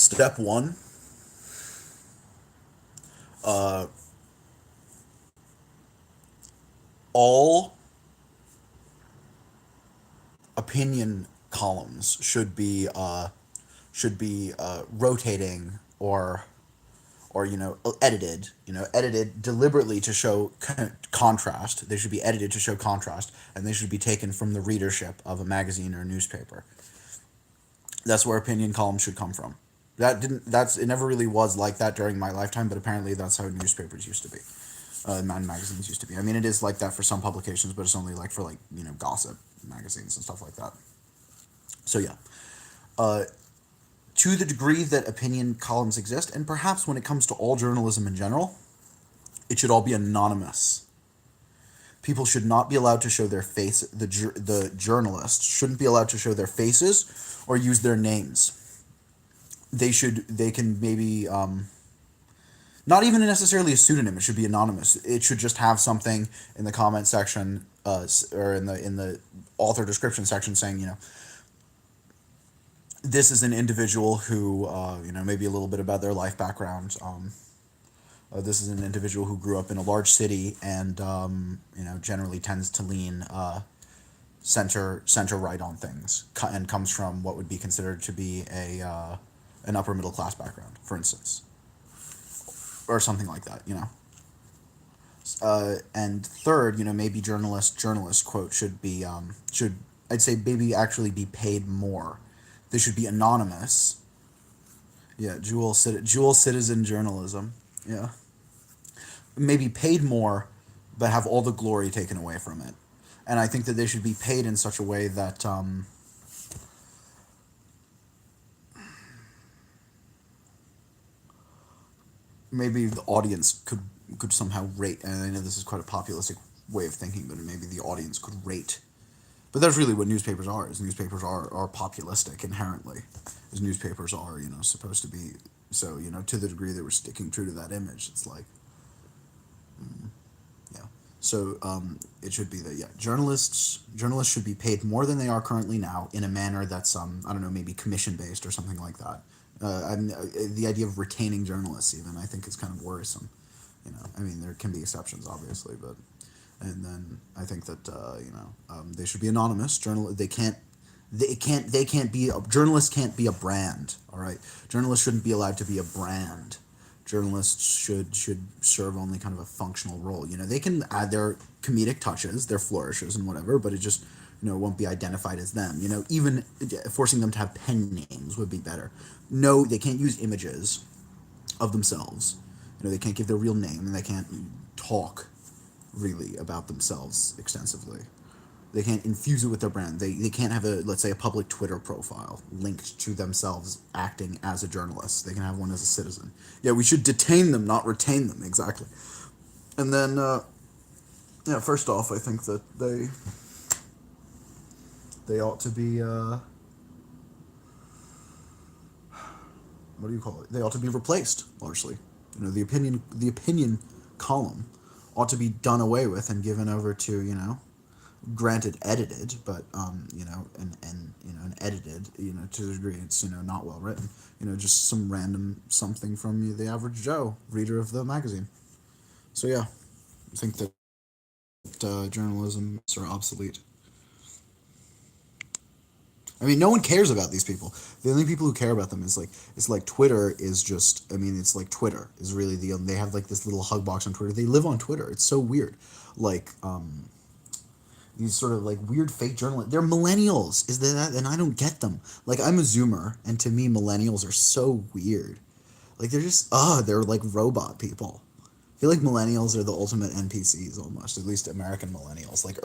Step one, uh, all opinion columns should be rotating or edited, edited deliberately to show contrast. They should be edited to show contrast, and they should be taken from the readership of a magazine or a newspaper. That's where opinion columns should come from. It never really was like that during my lifetime, but apparently that's how newspapers used to be. Magazines used to be. I mean, it is like that for some publications, but it's only like for gossip magazines and stuff like that. So yeah, uh, to the degree that opinion columns exist, and perhaps when it comes to all journalism in general, it should all be anonymous. People should not be allowed to show their face. The journalists shouldn't be allowed to show their faces or use their names. They can maybe not even necessarily a pseudonym. It should be anonymous. It should just have something in the comment section, or in the author description section saying, this is an individual who, maybe a little bit about their life background. This is an individual who grew up in a large city and, generally tends to lean center right on things, and comes from what would be considered to be an upper middle class background, for instance, or something like that. And third, maybe journalist quote should I'd say maybe actually be paid more. They should be anonymous. Yeah, dual citizen journalism. Yeah, maybe paid more, but have all the glory taken away from it. And I think that they should be paid in such a way that maybe the audience could somehow rate. And I know this is quite a populistic way of thinking, but maybe the audience could rate. But that's really what newspapers are. Is newspapers are populistic inherently, as newspapers are supposed to be. So to the degree that we're sticking true to that image, it's like, yeah. So it should be that, yeah, journalists should be paid more than they are currently now, in a manner that's I don't know, maybe commission based or something like that. The idea of retaining journalists, even, I think, is kind of worrisome. I mean, there can be exceptions, obviously, but. And then I think that they should be anonymous. Journalists can't be a brand. All right, journalists shouldn't be allowed to be a brand. Journalists should serve only kind of a functional role. They can add their comedic touches, their flourishes and whatever, but it just won't be identified as them. Even forcing them to have pen names would be better. No, they can't use images of themselves. They can't give their real name, and they can't talk really about themselves extensively. They can't infuse it with their brand. They can't have let's say, a public Twitter profile linked to themselves acting as a journalist. They can have one as a citizen. Yeah, we should detain them, not retain them, exactly. And then, yeah, first off, I think that they ought to be, what do you call it? They ought to be replaced, largely. The opinion column ought to be done away with and given over to, granted edited, but and edited, to the degree it's not well written, just some random something from the average Joe reader of the magazine. So yeah, I think that journalism are obsolete. I mean, no one cares about these people. The only people who care about them is it's like Twitter is just. I mean, it's like Twitter is really they have like this little hug box on Twitter. They live on Twitter. It's so weird. Like these sort of like weird fake journalists. They're millennials. Is that? And I don't get them. Like, I'm a Zoomer, and to me, millennials are so weird. Like, they're like robot people. I feel like millennials are the ultimate NPCs almost. At least American millennials, like